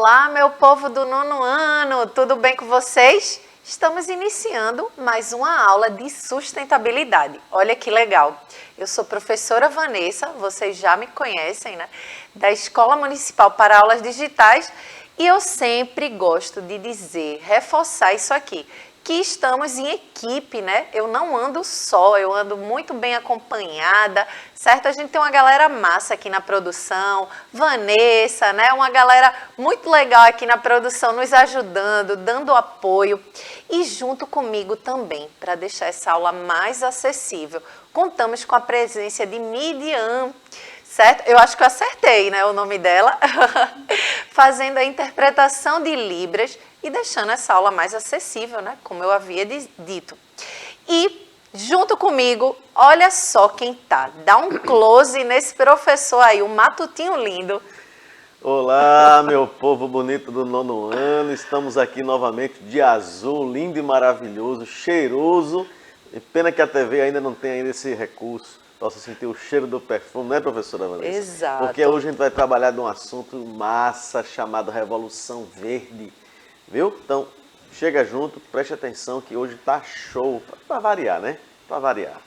Olá, meu povo do nono ano, tudo bem com vocês? Estamos iniciando mais uma aula de sustentabilidade. Olha que legal. Eu sou professora Vanessa, vocês já me conhecem, né? Da Escola Municipal para Aulas Digitais, e eu sempre gosto de dizer, reforçar isso aqui, que estamos em equipe, né? Eu não ando só, eu ando muito bem acompanhada, certo? A gente tem uma galera massa aqui na produção, Vanessa, né? Uma galera muito legal aqui na produção, nos ajudando, dando apoio. E junto comigo também, para deixar essa aula mais acessível, contamos com a presença de Midian, certo? Eu acho que eu acertei, né, o nome dela, fazendo a interpretação de Libras e deixando essa aula mais acessível, né, como eu havia dito. E junto comigo, olha só quem tá. Dá um close nesse professor aí, o Matutinho lindo. Olá, meu povo bonito do nono ano. Estamos aqui novamente de azul, lindo e maravilhoso, cheiroso. E pena que a TV ainda não tem ainda esse recurso. Possa sentir o cheiro do perfume, né, professora Vanessa? Exato. Porque hoje a gente vai trabalhar de um assunto massa chamado Revolução Verde, viu? Então, chega junto, preste atenção que hoje tá show, para variar, né? Para variar.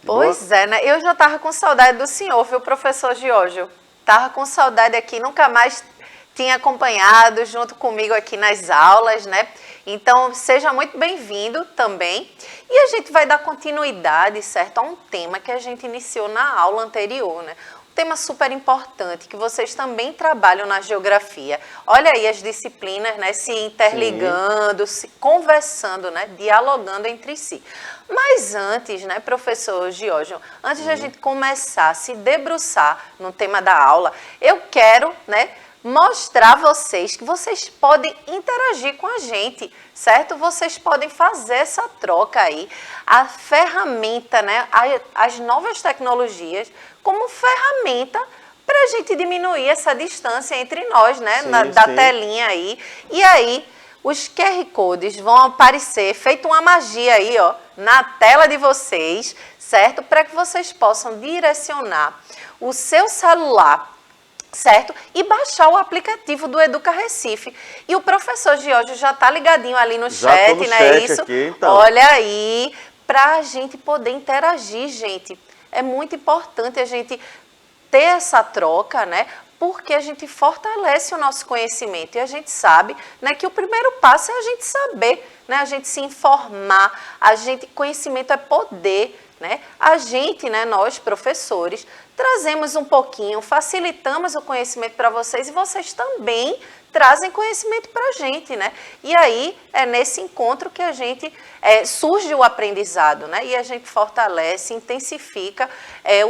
Pois é, né? Eu já tava com saudade do senhor, viu, professor Giorgio? Tava com saudade aqui, nunca mais tinha acompanhado junto comigo aqui nas aulas, né? Então, seja muito bem-vindo também. E a gente vai dar continuidade, certo, a um tema que a gente iniciou na aula anterior, né? Um tema super importante, que vocês também trabalham na geografia. Olha aí as disciplinas, né, se interligando, se conversando, né, dialogando entre si. Mas antes, né, professor Giorgio, antes de a gente começar a se debruçar no tema da aula, eu quero, né, mostrar a vocês que vocês podem interagir com a gente, certo? Vocês podem fazer essa troca aí, a ferramenta, né, as novas tecnologias como ferramenta para a gente diminuir essa distância entre nós, né, da telinha aí. E aí, os QR Codes vão aparecer, feito uma magia aí, ó, na tela de vocês, certo? Para que vocês possam direcionar o seu celular, certo? E baixar o aplicativo do Educa Recife. E o professor Giorgio já tá ligadinho ali no chat, não é isso? Aqui, então. Olha aí, para a gente poder interagir, gente. É muito importante a gente ter essa troca, né? Porque a gente fortalece o nosso conhecimento e a gente sabe, né, que o primeiro passo é a gente saber, né, a gente se informar, conhecimento é poder, né? A gente, né, nós professores, trazemos um pouquinho, facilitamos o conhecimento para vocês e vocês também trazem conhecimento para a gente, né? E aí é nesse encontro que a gente surge o aprendizado, né? E a gente fortalece, intensifica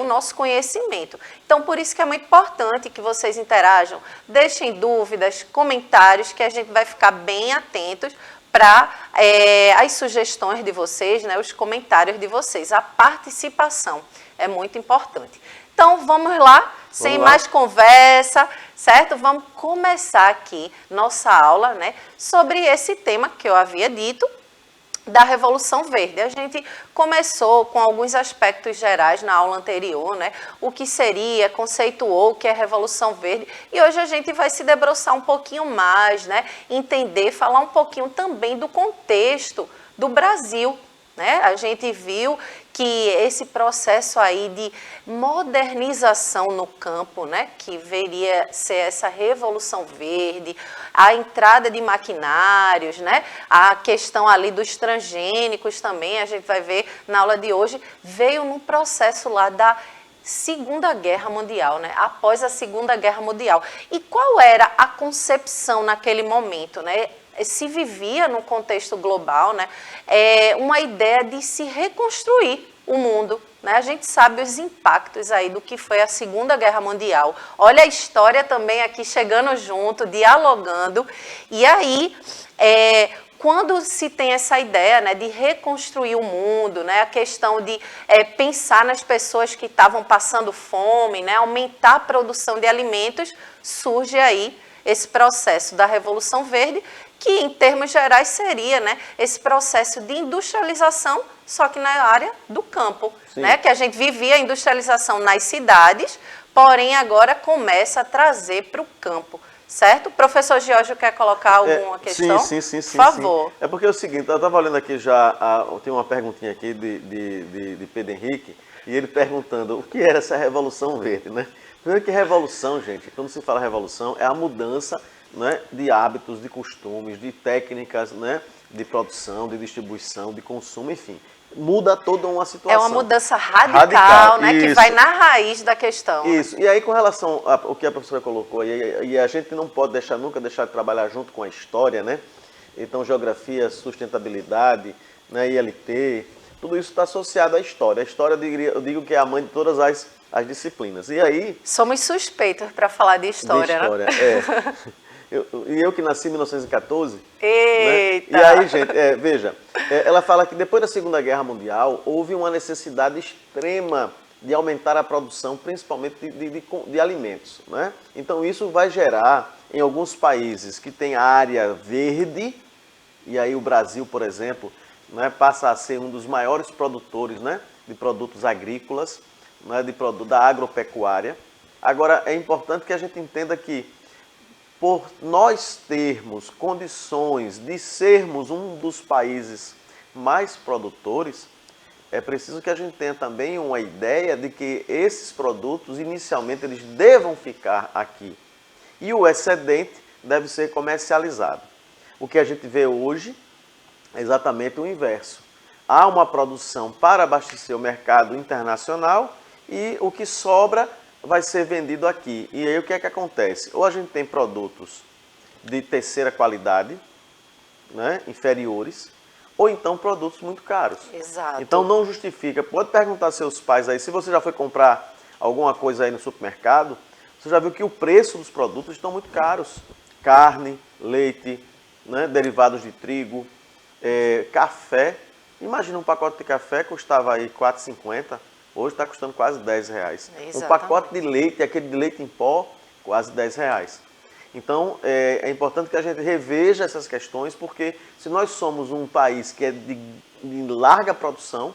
o nosso conhecimento. Então, por isso que é muito importante que vocês interajam, deixem dúvidas, comentários, que a gente vai ficar bem atentos para as sugestões de vocês, né? Os comentários de vocês, a participação é muito importante. Então, vamos lá, sem mais conversa, certo? Vamos começar aqui nossa aula, né, sobre esse tema que eu havia dito, da Revolução Verde. A gente começou com alguns aspectos gerais na aula anterior, né? O que seria, conceituou o que é Revolução Verde, e hoje a gente vai se debruçar um pouquinho mais, né? Entender, falar um pouquinho também do contexto do Brasil, né? A gente viu que esse processo aí de modernização no campo, né, que viria ser essa Revolução Verde, a entrada de maquinários, né, a questão ali dos transgênicos também, a gente vai ver na aula de hoje, veio num processo lá da Segunda Guerra Mundial, né? Após a Segunda Guerra Mundial. E qual era a concepção naquele momento, né? Se vivia num contexto global, né? Uma ideia de se reconstruir o mundo, né? A gente sabe os impactos aí do que foi a Segunda Guerra Mundial. Olha a história também aqui chegando junto, dialogando. E aí, quando se tem essa ideia, né, de reconstruir o mundo, né, a questão de pensar nas pessoas que estavam passando fome, né, aumentar a produção de alimentos, surge aí esse processo da Revolução Verde, que em termos gerais seria, né, esse processo de industrialização, só que na área do campo, né, que a gente vivia a industrialização nas cidades, porém agora começa a trazer para o campo, certo? O professor Giorgio quer colocar alguma questão? Sim. Por favor. É porque é o seguinte, eu estava olhando aqui já, tem uma perguntinha aqui de Pedro Henrique, e ele perguntando o que era essa Revolução Verde, né? Primeiro que revolução, gente, quando se fala revolução, é a mudança, né, de hábitos, de costumes, de técnicas, né, de produção, de distribuição, de consumo, enfim. Muda toda uma situação. É uma mudança radical, né, que vai na raiz da questão. Isso. E aí, com relação ao que a professora colocou, e a gente não pode nunca deixar de trabalhar junto com a história, né? Então, geografia, sustentabilidade, né, ILT, tudo isso está associado à história. A história, eu digo que é a mãe de todas as disciplinas. E aí... Somos suspeitos para falar de história, né? Eu que nasci em 1914. Eita! Né? E aí, gente, veja, ela fala que depois da Segunda Guerra Mundial houve uma necessidade extrema de aumentar a produção, principalmente de alimentos. Né? Então isso vai gerar, em alguns países que tem área verde, e aí o Brasil, por exemplo, né, passa a ser um dos maiores produtores, né, de produtos agrícolas, né, da agropecuária. Agora, é importante que a gente entenda que, por nós termos condições de sermos um dos países mais produtores, é preciso que a gente tenha também uma ideia de que esses produtos, inicialmente, eles devam ficar aqui. E o excedente deve ser comercializado. O que a gente vê hoje é exatamente o inverso. Há uma produção para abastecer o mercado internacional e o que sobra vai ser vendido aqui. E aí o que é que acontece? Ou a gente tem produtos de terceira qualidade, né, inferiores, ou então produtos muito caros. Exato. Então não justifica. Pode perguntar aos seus pais aí, se você já foi comprar alguma coisa aí no supermercado, você já viu que o preço dos produtos estão muito caros. Carne, leite, né, derivados de trigo, café. Imagina um pacote de café custava aí R$ 4,50. Hoje está custando quase R$10. Exatamente. Um pacote de leite, aquele de leite em pó, quase R$10. Então, é importante que a gente reveja essas questões, porque se nós somos um país que é de larga produção,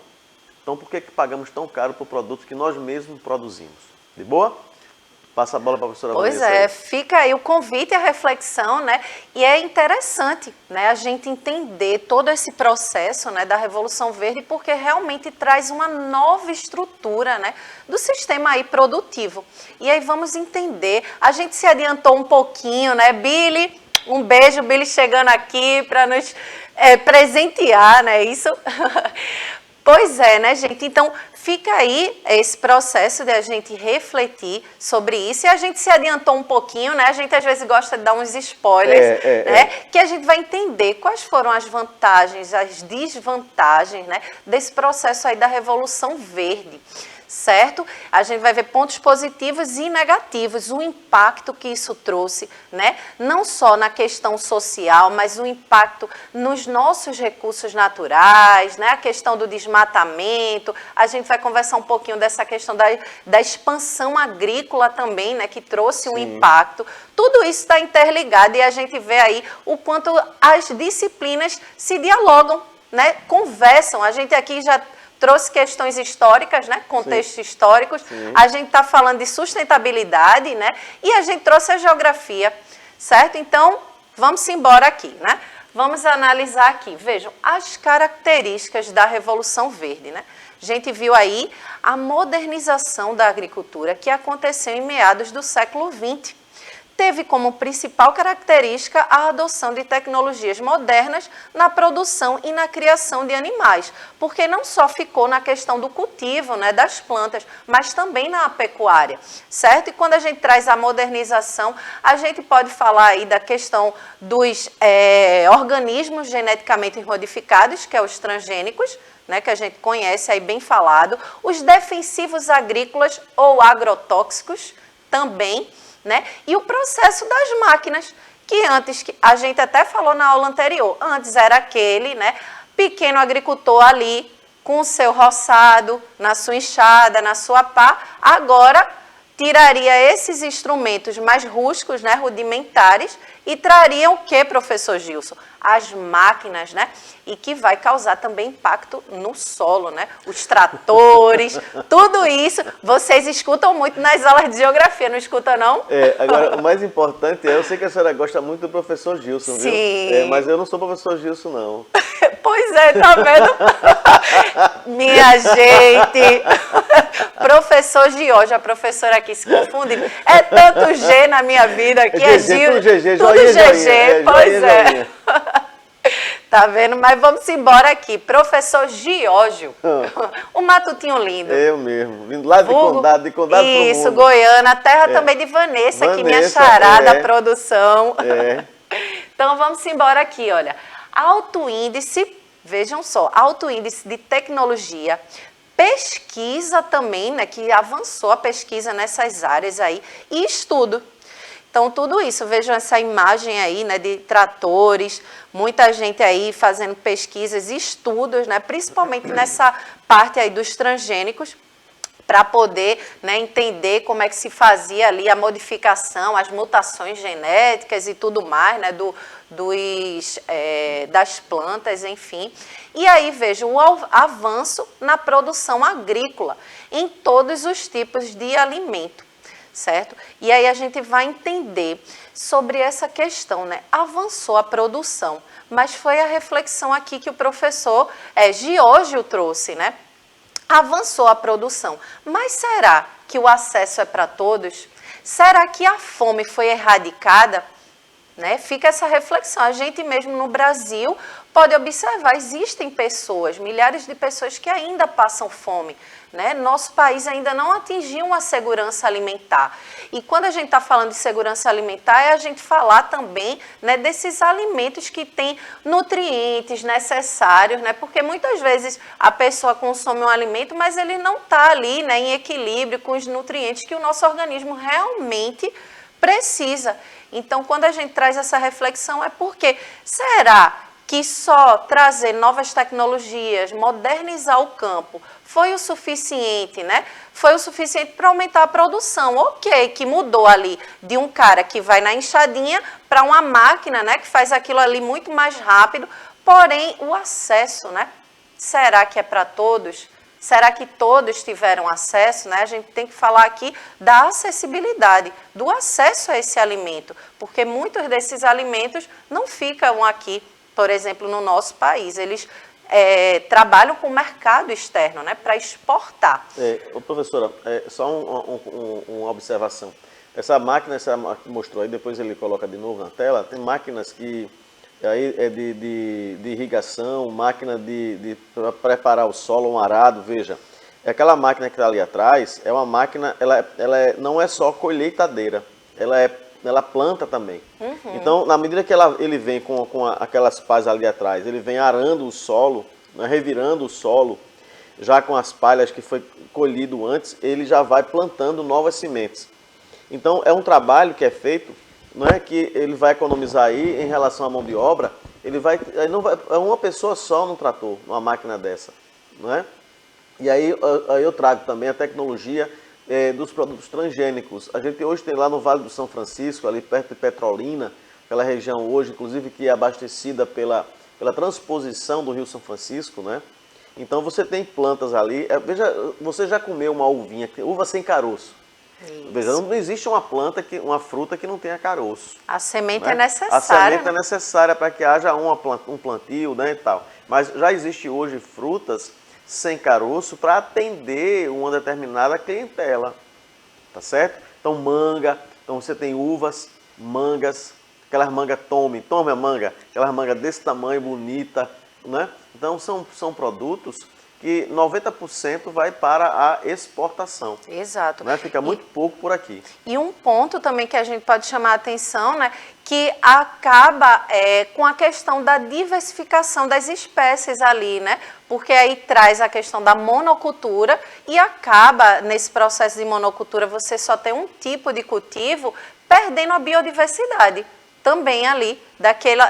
então por que pagamos tão caro por produtos que nós mesmos produzimos? De boa? Passa a bola para a professora Vanessa. Pois é, fica aí o convite e a reflexão, né? E é interessante, né, a gente entender todo esse processo, né, da Revolução Verde, porque realmente traz uma nova estrutura, né, do sistema aí produtivo. E aí vamos entender, a gente se adiantou um pouquinho, né, Billy? Um beijo, Billy chegando aqui para nos presentear, né? Isso. Pois é, né, gente? Então, fica aí esse processo de a gente refletir sobre isso. E a gente se adiantou um pouquinho, né? A gente às vezes gosta de dar uns spoilers, né? Que a gente vai entender quais foram as vantagens, as desvantagens, né, desse processo aí da Revolução Verde. Certo? A gente vai ver pontos positivos e negativos, o impacto que isso trouxe, né? Não só na questão social, mas o impacto nos nossos recursos naturais, né? A questão do desmatamento, a gente vai conversar um pouquinho dessa questão da expansão agrícola também, né? Que trouxe um impacto. Tudo isso está interligado e a gente vê aí o quanto as disciplinas se dialogam, né? Conversam. A gente aqui já trouxe questões históricas, né? Contextos históricos. Sim. A gente está falando de sustentabilidade, né? E a gente trouxe a geografia, certo? Então, vamos embora aqui, né? Vamos analisar aqui. Vejam, as características da Revolução Verde, né? A gente viu aí a modernização da agricultura que aconteceu em meados do século XX. Teve como principal característica a adoção de tecnologias modernas na produção e na criação de animais, porque não só ficou na questão do cultivo, né, das plantas, mas também na pecuária, certo? E quando a gente traz a modernização, a gente pode falar aí da questão dos organismos geneticamente modificados, que é os transgênicos, né, que a gente conhece aí bem falado, os defensivos agrícolas ou agrotóxicos também, né? E o processo das máquinas, que antes, a gente até falou na aula anterior, antes era aquele, né, pequeno agricultor ali com o seu roçado, na sua enxada, na sua pá, agora tiraria esses instrumentos mais rústicos, né, rudimentares, e traria o que, professor Gilson? As máquinas, né? E que vai causar também impacto no solo, né? Os tratores, tudo isso, vocês escutam muito nas aulas de geografia, não escutam não? Agora, o mais importante eu sei que a senhora gosta muito do professor Gilson, Sim. Viu? Mas eu não sou professor Gilson, não. Pois é, tá vendo? Minha gente, professor Giorgio, a professora aqui se confundindo. É tanto G na minha vida aqui, é Gil. Tudo GG, tudo joinha, GG, joinha, pois joinha, é. joinha. Tá vendo? Mas vamos embora aqui. Professor Giorgio, o matutinho lindo. Eu mesmo, vindo lá de Vulgo, Condado pro mundo. Isso, Goiânia, terra também de Vanessa, aqui minha charada, produção. Então vamos embora aqui, olha. Alto índice, vejam só, alto índice de tecnologia, pesquisa também, né, que avançou a pesquisa nessas áreas aí, e estudo. Então, tudo isso, vejam essa imagem aí, né, de tratores, muita gente aí fazendo pesquisas e estudos, né, principalmente nessa parte aí dos transgênicos, para poder, né, entender como é que se fazia ali a modificação, as mutações genéticas e tudo mais, né, das plantas, enfim. E aí, veja, o avanço na produção agrícola, em todos os tipos de alimento. Certo? E aí a gente vai entender sobre essa questão, né? Avançou a produção, mas foi a reflexão aqui que o professor Giorgio trouxe, né? Avançou a produção, mas será que o acesso é para todos? Será que a fome foi erradicada? Né? Fica essa reflexão. A gente mesmo no Brasil pode observar, existem pessoas, milhares de pessoas que ainda passam fome. Né? Nosso país ainda não atingiu uma segurança alimentar. E quando a gente está falando de segurança alimentar, é a gente falar também, né, desses alimentos que têm nutrientes necessários, né? Porque muitas vezes a pessoa consome um alimento, mas ele não está ali, né, em equilíbrio com os nutrientes que o nosso organismo realmente precisa. Então, quando a gente traz essa reflexão, é porque será que só trazer novas tecnologias, modernizar o campo, foi o suficiente, né? Foi o suficiente para aumentar a produção. Ok, que mudou ali de um cara que vai na enxadinha para uma máquina, né, que faz aquilo ali muito mais rápido, porém o acesso, né? Será que é para todos? Será que todos tiveram acesso? Né? A gente tem que falar aqui da acessibilidade, do acesso a esse alimento, porque muitos desses alimentos não ficam aqui, por exemplo, no nosso país. Eles trabalham com o mercado externo, né, para exportar. Professora, só uma observação. Essa máquina que mostrou aí, depois ele coloca de novo na tela, tem máquinas que aí é de irrigação, máquina de preparar o solo, um arado, veja. Aquela máquina que está ali atrás, é uma máquina, ela não é só colheitadeira, ela planta também. Uhum. Então, na medida que ele vem com aquelas pás ali atrás, ele vem arando o solo, né, revirando o solo, já com as palhas que foi colhido antes, ele já vai plantando novas sementes. Então, é um trabalho que é feito, não é que ele vai economizar aí em relação à mão de obra, é uma pessoa só no trator, numa máquina dessa, não é? E aí eu trago também a tecnologia dos produtos transgênicos. A gente hoje tem lá no Vale do São Francisco, ali perto de Petrolina, aquela região hoje, inclusive que é abastecida pela transposição do Rio São Francisco, né? Então você tem plantas ali, veja, você já comeu uma uvinha, uva sem caroço. Veja, não existe uma fruta que não tenha caroço. A semente, né? É necessária. A semente é necessária para que haja um plantio, né, e tal. Mas já existe hoje frutas sem caroço para atender uma determinada clientela, tá certo? Então manga, então você tem uvas, mangas, aquelas mangas tome a manga, aquelas mangas desse tamanho, bonita, né? Então são produtos que 90% vai para a exportação. Exato. Né? Fica muito pouco por aqui. E um ponto também que a gente pode chamar a atenção, né, que acaba com a questão da diversificação das espécies ali, né? Porque aí traz a questão da monocultura e acaba, nesse processo de monocultura, você só tem um tipo de cultivo, perdendo a biodiversidade também ali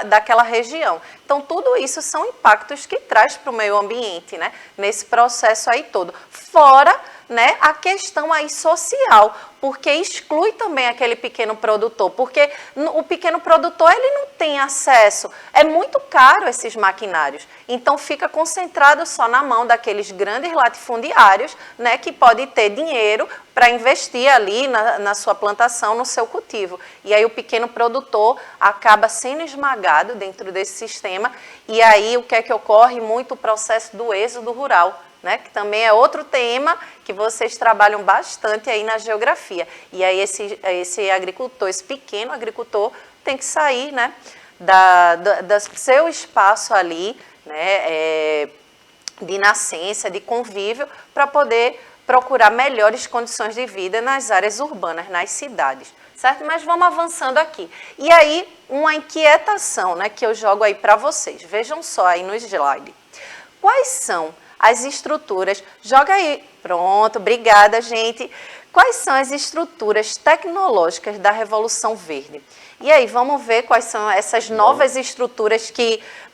daquela região. Então, tudo isso são impactos que traz para o meio ambiente, né? Nesse processo aí todo. Fora, né, a questão aí social, porque exclui também aquele pequeno produtor, porque o pequeno produtor ele não tem acesso, é muito caro esses maquinários, então fica concentrado só na mão daqueles grandes latifundiários, né, que pode ter dinheiro para investir ali na sua plantação, no seu cultivo. E aí o pequeno produtor acaba sendo esmagado dentro desse sistema, e aí o que é que ocorre? Muito o processo do êxodo rural, né, que também é outro tema que vocês trabalham bastante aí na geografia. E aí esse agricultor, esse pequeno agricultor, tem que sair, né, do seu espaço ali, né, de nascença, de convívio, para poder procurar melhores condições de vida nas áreas urbanas, nas cidades, certo? Mas vamos avançando aqui. E aí, uma inquietação, né, que eu jogo aí para vocês. Vejam só aí no slide. Quais são as estruturas? Joga aí. Pronto, obrigada, gente. Quais são as estruturas tecnológicas da Revolução Verde? E aí, vamos ver quais são essas novas estruturas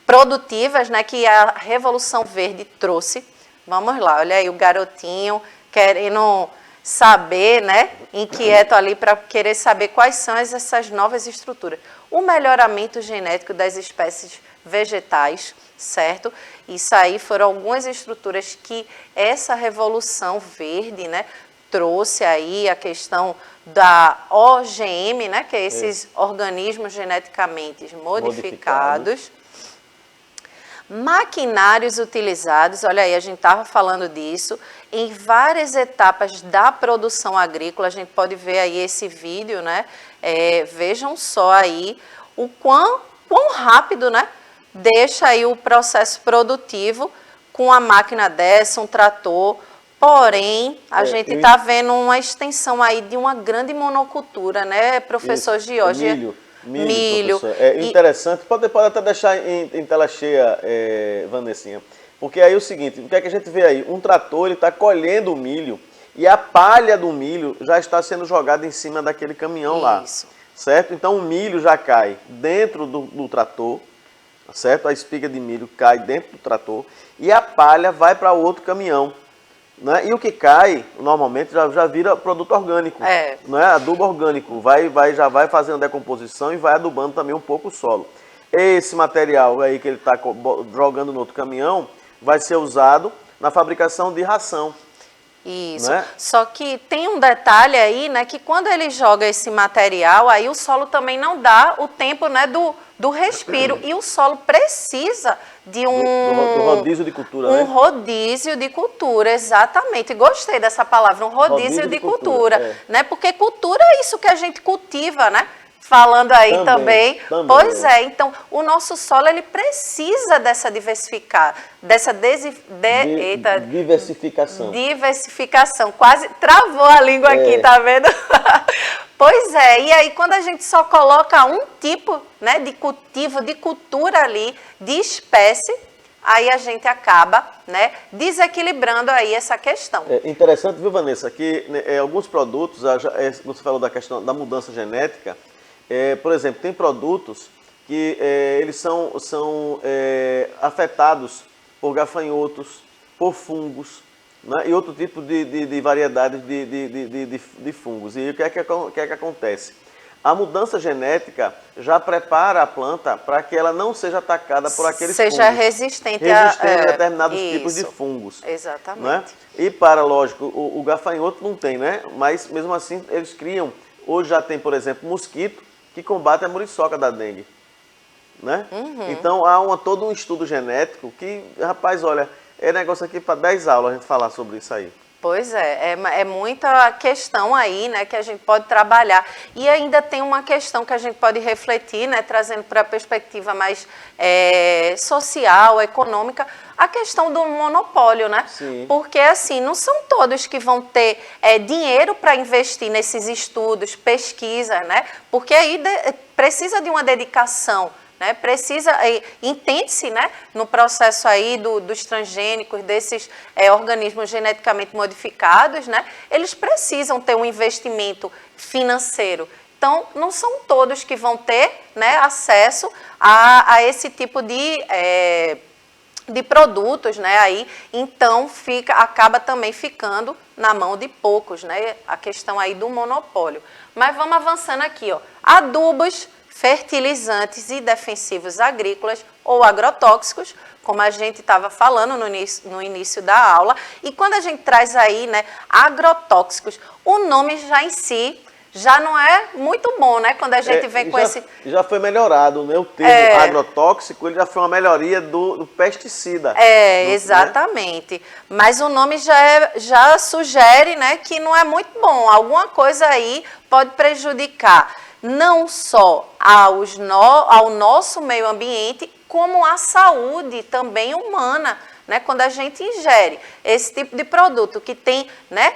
produtivas, né, que a Revolução Verde trouxe. Vamos lá, olha aí o garotinho querendo saber, né, inquieto ali para querer saber quais são essas novas estruturas. O melhoramento genético das espécies vegetais, certo? Isso aí foram algumas estruturas que essa Revolução Verde, né, trouxe aí a questão da OGM, né, que é esses organismos geneticamente modificados. Maquinários utilizados, olha aí, a gente estava falando disso, em várias etapas da produção agrícola, a gente pode ver aí esse vídeo, né? Vejam só aí o quão rápido, né, deixa aí o processo produtivo com a máquina dessa, um trator. Porém, a gente está vendo uma extensão aí de uma grande monocultura, né, professor Giorgi? Milho. Professor. É interessante, pode até deixar em tela cheia, Vanessinha, porque aí é o seguinte, o que é que a gente vê aí? Um trator, ele está colhendo o milho e a palha do milho já está sendo jogada em cima daquele caminhão lá, certo? Então o milho já cai dentro do trator, certo? A espiga de milho cai dentro do trator e a palha vai para outro caminhão. Né? E o que cai, normalmente, já vira produto orgânico, né? Adubo orgânico, já vai fazendo decomposição e vai adubando também um pouco o solo. Esse material aí que ele está jogando no outro caminhão vai ser usado na fabricação de ração. Isso, né? Só que tem um detalhe aí, né, que quando ele joga esse material, aí o solo também não dá o tempo, né, do respiro, e o solo precisa de do rodízio de cultura, né? Um rodízio de cultura, exatamente. Gostei dessa palavra, um rodízio de cultura, né? Porque cultura é isso que a gente cultiva, né? Falando aí também. Pois é, então o nosso solo ele precisa dessa diversificação. Quase travou a língua aqui, tá vendo? Pois é, e aí quando a gente só coloca um tipo, né, de cultivo, de cultura ali, de espécie, aí a gente acaba, né, desequilibrando aí essa questão. É interessante, viu, Vanessa, que alguns produtos, você falou da questão da mudança genética. Por exemplo, tem produtos que eles são afetados por gafanhotos, por fungos, né, e outro tipo de variedades de fungos. E o que é que acontece? A mudança genética já prepara a planta para que ela não seja atacada por aqueles fungos. Seja resistente a determinados tipos de fungos. Exatamente. Né? E lógico, o gafanhoto não tem, né? Mas mesmo assim eles criam. Hoje já tem, por exemplo, mosquito que combate a muriçoca da dengue. Né? Então há todo um estudo genético que, rapaz, olha, é negócio aqui para 10 aulas a gente falar sobre isso aí. Pois é muita questão aí, né, que a gente pode trabalhar. E ainda tem uma questão que a gente pode refletir, né, trazendo para a perspectiva mais social, econômica, a questão do monopólio, né? Sim. Porque, assim, não são todos que vão ter dinheiro para investir nesses estudos, pesquisa, né? Porque aí precisa de uma dedicação, né? Precisa, entende-se, né, no processo aí dos transgênicos, desses organismos geneticamente modificados, né, eles precisam ter um investimento financeiro. Então, não são todos que vão ter, né, acesso a esse tipo de produtos, né, aí, então acaba também ficando, na mão de poucos, né? A questão aí do monopólio. Mas vamos avançando aqui, ó. Adubos, fertilizantes e defensivos agrícolas ou agrotóxicos, como a gente estava falando no início da aula. E quando a gente traz aí, né, agrotóxicos, o nome já em si já não é muito bom, né? Quando a gente vem com esse... Já foi melhorado, né? O termo agrotóxico, ele já foi uma melhoria do pesticida. Exatamente. Né? Mas o nome já sugere, né, que não é muito bom. Alguma coisa aí pode prejudicar não só ao nosso meio ambiente, como à saúde também humana, né? Quando a gente ingere esse tipo de produto que tem, né,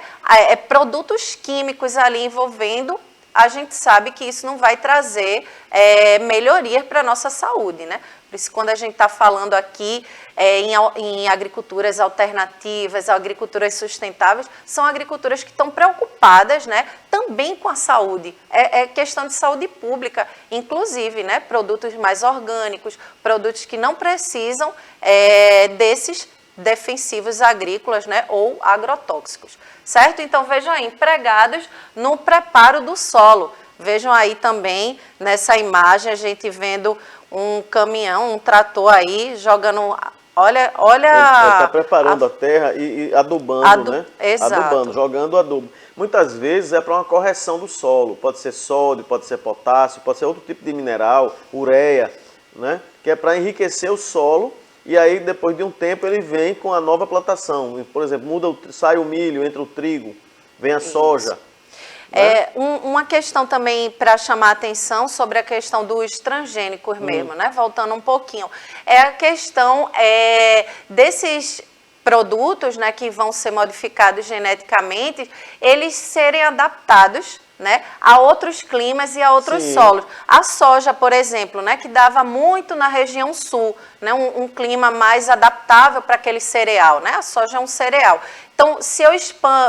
produtos químicos ali envolvendo, a gente sabe que isso não vai trazer melhoria para a nossa saúde, né? Por isso, quando a gente está falando aqui em agriculturas alternativas, agriculturas sustentáveis, são agriculturas que estão preocupadas, né, também com a saúde. É questão de saúde pública, inclusive, né, produtos mais orgânicos, produtos que não precisam desses defensivos agrícolas, né, ou agrotóxicos, certo? Então, vejam aí, empregados no preparo do solo. Vejam aí também, nessa imagem, a gente vendo um caminhão, um trator aí, jogando... Olha... Ele está preparando a terra e adubando, né? Exato. Adubando, jogando adubo. Muitas vezes é para uma correção do solo. Pode ser sódio, pode ser potássio, pode ser outro tipo de mineral, ureia, né? Que é para enriquecer o solo. E aí, depois de um tempo, ele vem com a nova plantação. Por exemplo, sai o milho, entra o trigo, vem a soja. Né? Uma questão também para chamar a atenção sobre a questão dos transgênicos mesmo, né? Voltando um pouquinho. É a questão desses produtos, né, que vão ser modificados geneticamente, eles serem adaptados, né, a outros climas e a outros solos. A soja, por exemplo, né, que dava muito na região sul, né, um clima mais adaptável para aquele cereal, né? A soja é um cereal. Então, se eu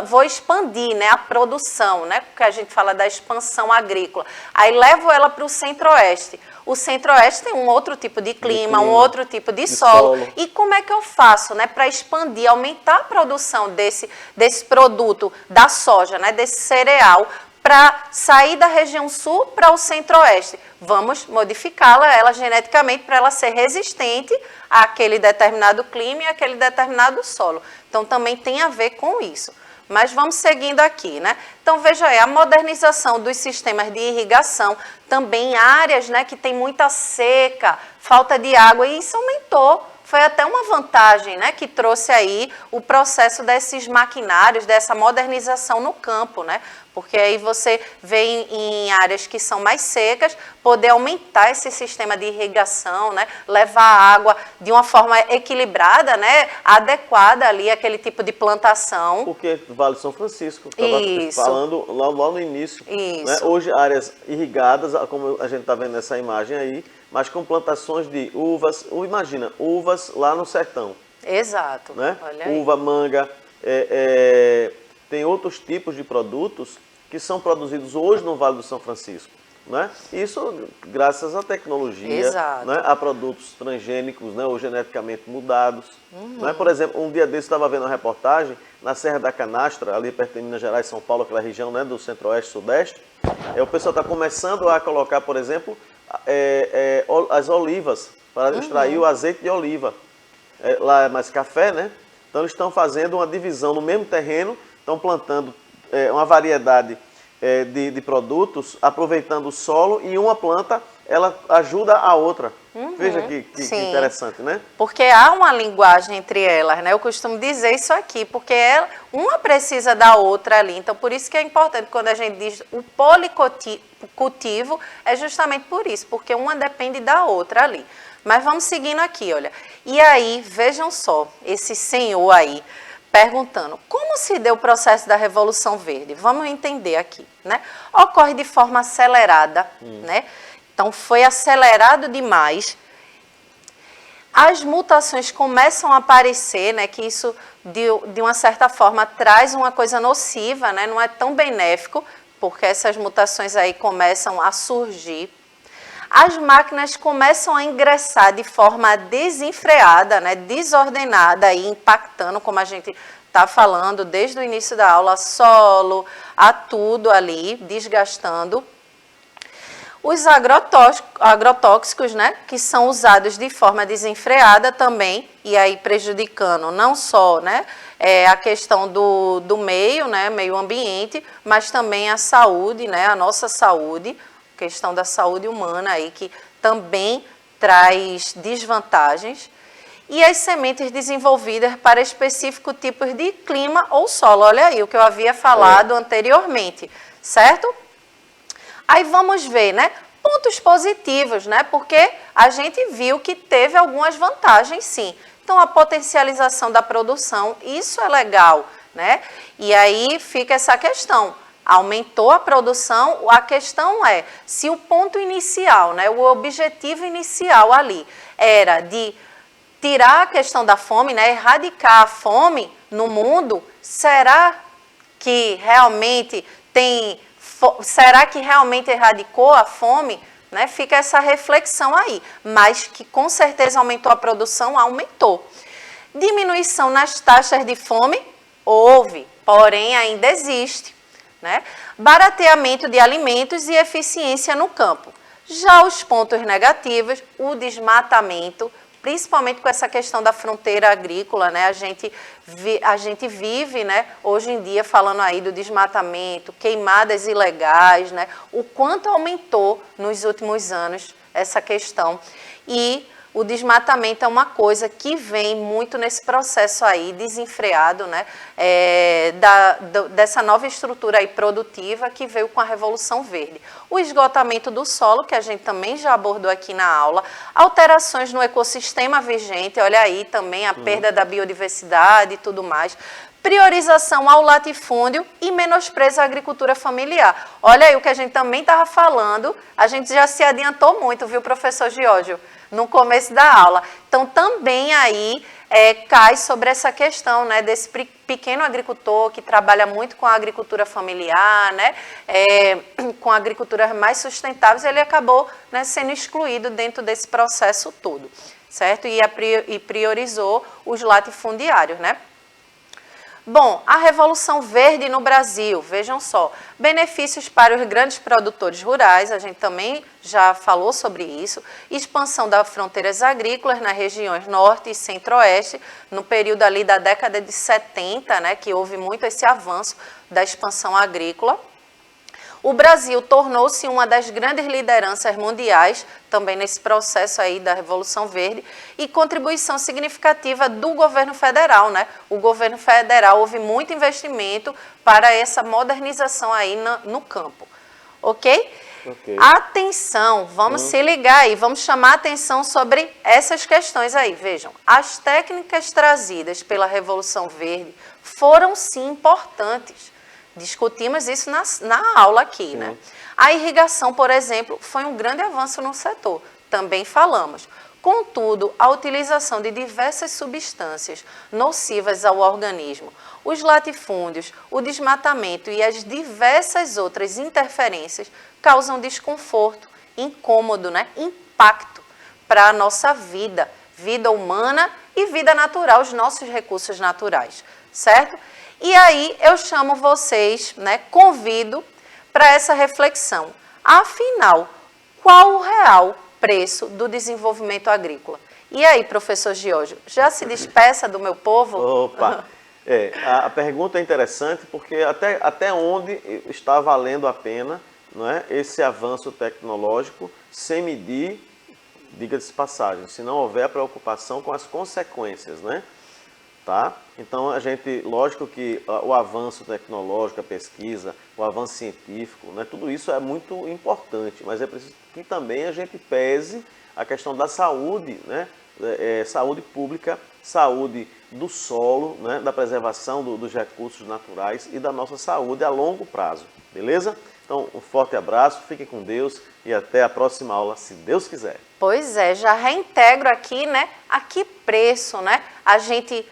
vou expandir, né, a produção, né, porque a gente fala da expansão agrícola, aí levo ela para o centro-oeste. O centro-oeste tem um outro tipo de clima, um outro tipo de solo. E como é que eu faço, né, para expandir, aumentar a produção desse produto da soja, né, desse cereal, para sair da região sul para o centro-oeste? Vamos modificá-la, ela geneticamente, para ela ser resistente àquele determinado clima e àquele determinado solo. Então, também tem a ver com isso. Mas vamos seguindo aqui, né? Então, veja aí, a modernização dos sistemas de irrigação, também áreas, né, que tem muita seca, falta de água, e isso aumentou. Foi até uma vantagem, né, que trouxe aí o processo desses maquinários, dessa modernização no campo, né? Porque aí você vê em áreas que são mais secas, poder aumentar esse sistema de irrigação, né? Levar a água de uma forma equilibrada, né? Adequada ali àquele tipo de plantação. Porque Vale do São Francisco, estava falando lá no início. Isso. Né? Hoje, áreas irrigadas, como a gente está vendo nessa imagem aí, mas com plantações de uvas, imagina, uvas lá no sertão. Exato. Né? Olha aí. Uva, manga, tem outros tipos de produtos que são produzidos hoje no Vale do São Francisco. Né? Isso graças à tecnologia, né? A produtos transgênicos, né? Ou geneticamente mudados. Né? Por exemplo, um dia desse estava vendo uma reportagem na Serra da Canastra, ali perto de Minas Gerais, São Paulo, aquela região, né? Do centro-oeste, sudeste. O pessoal está começando a colocar, por exemplo, as olivas para extrair o azeite de oliva. Lá é mais café, né? Então eles estão fazendo uma divisão no mesmo terreno, estão plantando uma variedade de produtos, aproveitando o solo, e uma planta, ela ajuda a outra. Veja que interessante, né? Porque há uma linguagem entre elas, né? Eu costumo dizer isso aqui, porque uma precisa da outra ali. Então, por isso que é importante, quando a gente diz o policultivo, é justamente por isso, porque uma depende da outra ali. Mas vamos seguindo aqui, olha. E aí, vejam só, esse senhor aí, perguntando, como se deu o processo da Revolução Verde? Vamos entender aqui, né? Ocorre de forma acelerada, né? Então, foi acelerado demais. As mutações começam a aparecer, né? Que isso, de uma certa forma, traz uma coisa nociva, né? Não é tão benéfico, porque essas mutações aí começam a surgir. as máquinas começam a ingressar de forma desenfreada, né, desordenada, e impactando, como a gente está falando desde o início da aula, solo, a tudo ali, desgastando. Os agrotóxicos, né, que são usados de forma desenfreada também, e aí prejudicando não só, né, a questão do meio, né, meio ambiente, mas também a saúde, né, a nossa saúde, questão da saúde humana aí, que também traz desvantagens. E as sementes desenvolvidas para específicos tipos de clima ou solo. Olha aí o que eu havia falado anteriormente, certo? Aí vamos ver, né? Pontos positivos, né? Porque a gente viu que teve algumas vantagens, sim. Então, a potencialização da produção, isso é legal, né? E aí fica essa questão. Aumentou a produção, a questão é se o ponto inicial, né? O objetivo inicial ali era de tirar a questão da fome, né? Erradicar a fome no mundo, será que realmente erradicou a fome? Né? Fica essa reflexão aí, mas que com certeza aumentou a produção, aumentou. Diminuição nas taxas de fome, houve, porém ainda existe. Né? Barateamento de alimentos e eficiência no campo. Já os pontos negativos, o desmatamento, principalmente com essa questão da fronteira agrícola, né? A gente vive, né, hoje em dia, falando aí do desmatamento, queimadas ilegais, né? O quanto aumentou nos últimos anos essa questão. E o desmatamento é uma coisa que vem muito nesse processo aí desenfreado, né? Dessa nova estrutura aí produtiva que veio com a Revolução Verde. O esgotamento do solo, que a gente também já abordou aqui na aula, alterações no ecossistema vigente, olha aí também a perda da biodiversidade e tudo mais, priorização ao latifúndio e menosprezo à agricultura familiar. Olha aí o que a gente também estava falando, a gente já se adiantou muito, viu, professor Giorgio, no começo da aula. Então, também aí cai sobre essa questão, né, desse pequeno agricultor que trabalha muito com a agricultura familiar, né, com agriculturas mais sustentáveis, ele acabou, né, sendo excluído dentro desse processo todo, certo? E priorizou os latifundiários, né? Bom, a Revolução Verde no Brasil, vejam só, benefícios para os grandes produtores rurais, a gente também já falou sobre isso, expansão das fronteiras agrícolas nas regiões norte e centro-oeste, no período ali da década de 70, né, que houve muito esse avanço da expansão agrícola. O Brasil tornou-se uma das grandes lideranças mundiais, também nesse processo aí da Revolução Verde, e contribuição significativa do governo federal, né? O governo federal houve muito investimento para essa modernização aí no campo, ok? Atenção, vamos se ligar aí, vamos chamar a atenção sobre essas questões aí, vejam. As técnicas trazidas pela Revolução Verde foram sim importantes. Discutimos isso na aula aqui, né? A irrigação, por exemplo, foi um grande avanço no setor, também falamos. Contudo, a utilização de diversas substâncias nocivas ao organismo, os latifúndios, o desmatamento e as diversas outras interferências causam desconforto, incômodo, né? Impacto para a nossa vida humana e vida natural, os nossos recursos naturais, certo? E aí eu chamo vocês, né, convido para essa reflexão. Afinal, qual o real preço do desenvolvimento agrícola? E aí, professor Giorgio, já se despeça do meu povo? Opa! A pergunta é interessante porque até onde está valendo a pena, não é, esse avanço tecnológico sem medir, diga-se de passagem, se não houver preocupação com as consequências, né? Tá? Então, lógico que o avanço tecnológico, a pesquisa, o avanço científico, né, tudo isso é muito importante, mas é preciso que também a gente pese a questão da saúde, né, saúde pública, saúde do solo, né, da preservação dos recursos naturais e da nossa saúde a longo prazo, beleza? Então, um forte abraço, fiquem com Deus e até a próxima aula, se Deus quiser. Pois é, já reintegro aqui, né, a que preço, né, a gente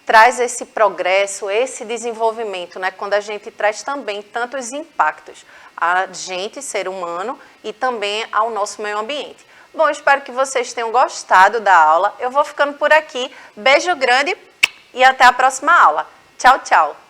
traz esse progresso, esse desenvolvimento, né? Quando a gente traz também tantos impactos a gente, ser humano, e também ao nosso meio ambiente. Bom, espero que vocês tenham gostado da aula. Eu vou ficando por aqui. Beijo grande e até a próxima aula. Tchau, tchau!